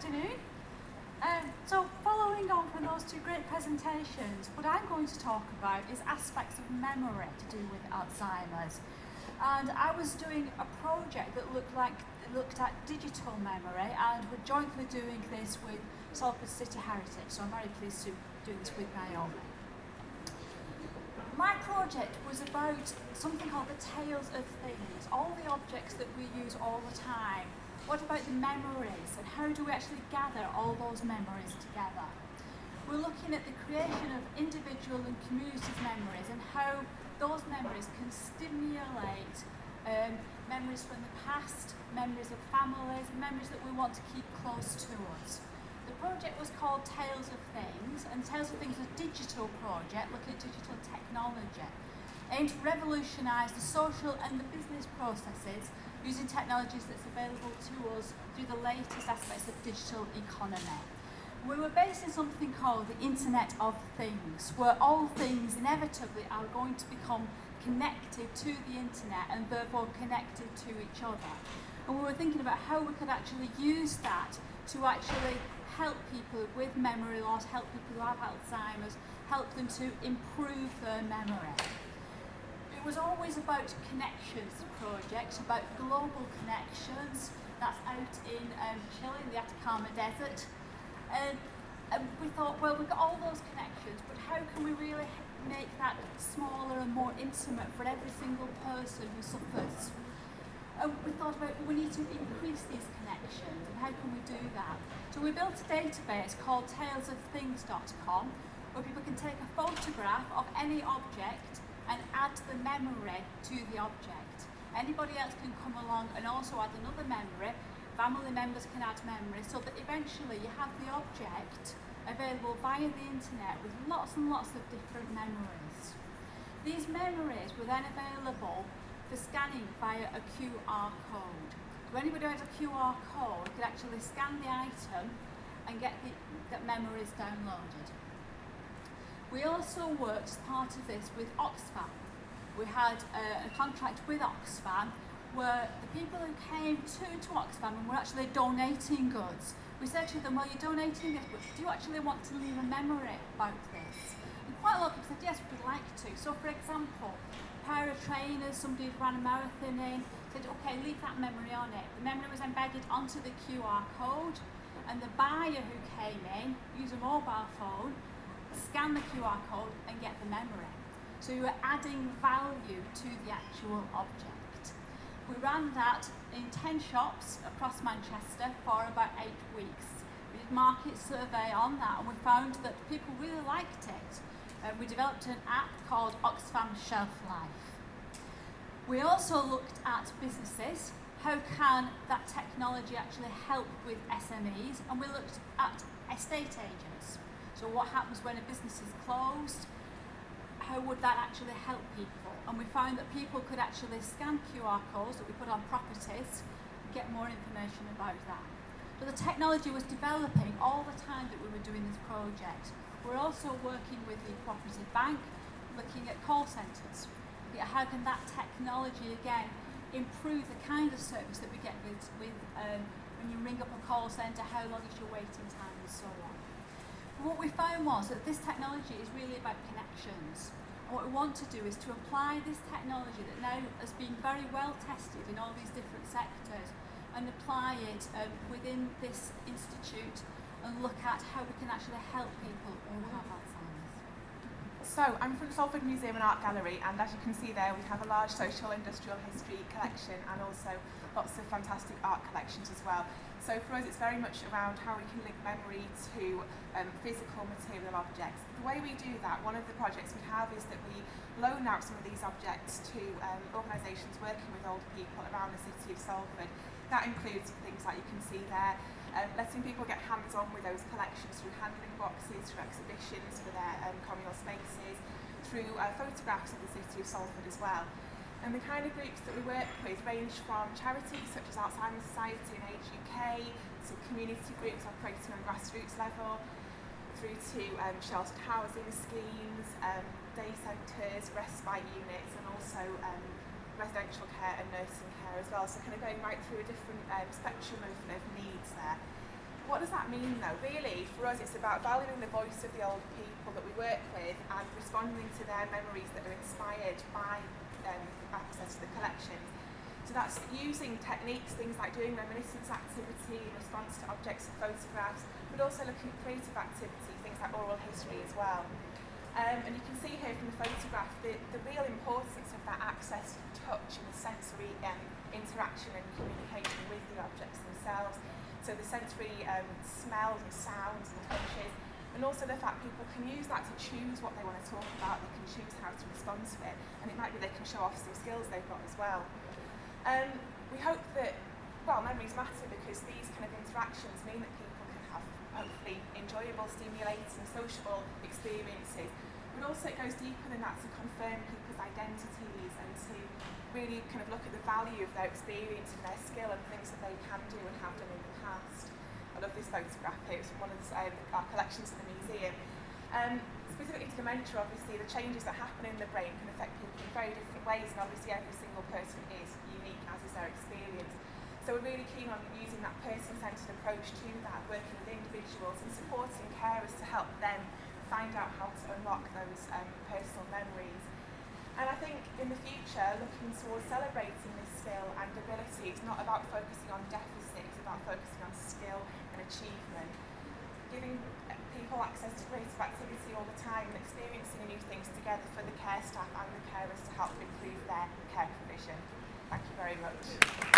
afternoon. So following on from those two great presentations, what I'm going to talk about is aspects of memory to do with Alzheimer's. And I was doing a project that looked at digital memory, and we're jointly doing this with Salford City Heritage, so I'm very pleased to do this with Naomi. My project was about something called the tales of things, all the objects that we use all the time. What about the memories, and how do we actually gather all those memories together? We're looking at the creation of individual and community memories and how those memories can stimulate memories from the past, memories of families, memories that we want to keep close to us. The project was called Tales of Things, and Tales of Things is a digital project looking at digital technology aimed to revolutionise the social and the business processes using technologies that's available to us through the latest aspects of digital economy. We were based in something called the Internet of Things, where all things inevitably are going to become connected to the internet and therefore connected to each other. And we were thinking about how we could actually use that to actually help people with memory loss, help people who have Alzheimer's, help them to improve their memory. It was always about connections, the project, about global connections. That's out in Chile, in the Atacama Desert. And we thought, well, we've got all those connections, but how can we really make that smaller and more intimate for every single person who suffers? And we thought about, we need to increase these connections, and how can we do that? So we built a database called talesofthings.com, where people can take a photograph of any object and add the memory to the object. Anybody else can come along and also add another memory. Family members can add memory, so that eventually you have the object available via the internet with lots and lots of different memories. These memories were then available for scanning via a QR code. So anybody who has a QR code could actually scan the item and get the memories downloaded. We also worked as part of this with OXFAM. We had a contract with OXFAM where the people who came to OXFAM and were actually donating goods, we said to them, well, you're donating this, but do you actually want to leave a memory about this? And quite a lot of people said, yes, we'd like to. So for example, a pair of trainers, somebody who ran a marathon in, said, okay, leave that memory on it. The memory was embedded onto the QR code, and the buyer who came in used a mobile phone, scan the QR code and get the memory. So you were adding value to the actual object. We ran that in 10 shops across Manchester for about 8 weeks. We did market survey on that, and we found that people really liked it. We developed an app called OXFAM Shelf Life. We also looked at businesses. How can that technology actually help with SMEs? And we looked at estate agents. So what happens when a business is closed? How would that actually help people? And we found that people could actually scan QR codes that we put on properties and get more information about that. So the technology was developing all the time that we were doing this project. We're also working with the Cooperative Bank, looking at call centres. How can that technology again improve the kind of service that we get with when you ring up a call centre, how long is your waiting time and so on. What we found was that this technology is really about connections. And what we want to do is to apply this technology that now has been very well tested in all these different sectors and apply it within this institute and look at how we can actually help people who have Alzheimer's. So I'm from the Salford Museum and Art Gallery, and as you can see there we have a large social industrial history collection and also lots of fantastic art collections as well. So for us it's very much around how we can link memory to physical material objects. The way we do that, one of the projects we have is that we loan out some of these objects to organisations working with older people around the city of Salford. That includes things like you can see there, letting people get hands-on with those collections through handling boxes, through exhibitions for their communal spaces, through photographs of the city of Salford as well. And the kind of groups that we work with range from charities such as Alzheimer's Society and Age UK, to community groups operating on grassroots level, through to sheltered housing schemes, day centres, respite units, and also residential care and nursing care as well. So kind of going right through a different spectrum of needs there. What does that mean though? Really, for us it's about valuing the voice of the older people that we work with and responding to their memories that are inspired by access to the collections. So that's using techniques, things like doing reminiscence activity in response to objects and photographs, but also looking at creative activity, things like oral history as well. And you can see here from the photograph the real importance of that access to touch and the sensory interaction and communication with the objects themselves. So the sensory smells and sounds and touches, and also the fact people can use that to choose what they want to talk about, they can choose how to respond to it, and it might be they can show off some skills they've got as well. We hope that, well, memories matter because these kind of interactions mean that people can have hopefully enjoyable, stimulating, sociable experiences, but also it goes deeper than that to confirm people's identities and to really kind of look at the value of their experience and their skill and things that they can do and have done in the past. I love this photograph here, it's from one of our collections in the museum. Specifically to dementia, obviously the changes that happen in the brain can affect people in very different ways, and obviously every single person is unique, as is their experience. So we're really keen on using that person-centred approach to that, working with individuals and supporting carers to help them find out how to unlock those personal memories. And I think in the future, looking towards celebrating this skill and ability, it's not about focusing on deficit, it's about focusing on skill and achievement. Giving people access to creative activity all the time and experiencing new things together for the care staff and the carers to help improve their care provision. Thank you very much.